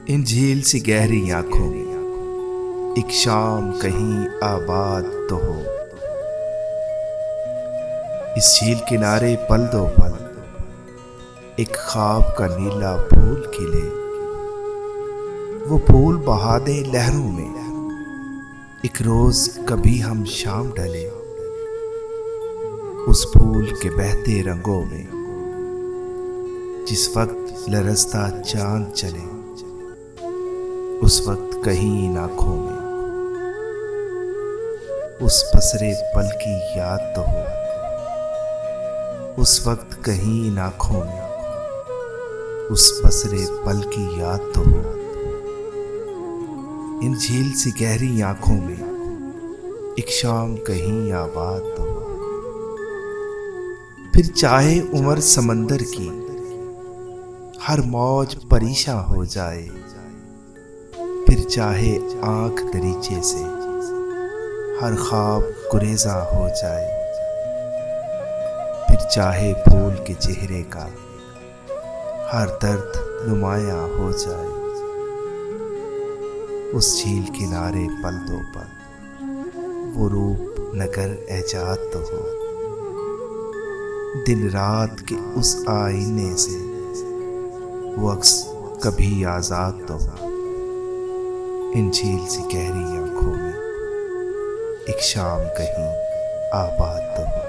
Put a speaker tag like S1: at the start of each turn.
S1: इन झील सी गहरी आंखों में एक शाम कहीं आबाद तो हो। इस झील किनारे पल दो पल एक ख्वाब का नीला फूल खिले। वो फूल बहा दे लहरों में एक रोज कभी हम शाम ढले। उस फूल के बहते रंगों में जिस वक्त लरसता चांद चले। उस वक्त कहीं इन आंखों में उस पसरे पल की याद तो हो। उस वक्त कहीं इन आंखों में उस पसरे पल की याद तो हो। इन झील सी गहरी आंखों में एक शाम कहीं आबाद तो हो। फिर चाहे उम्र समंदर की हर मौज परेशान हो जाए। फिर चाहे आंख दरीचे से हर ख्वाब गुरेजा हो जाए। फिर चाहे फूल के चेहरे का हर दर्द नुमाया हो जाए। उस झील किनारे पल दो पल वो रूप नगर एजाद तो हो। दिन रात के उस आईने से वो अक्स कभी आजाद तो हो। इन झील सी गहरी आंखों में एक शाम कहीं आबाद तो हो।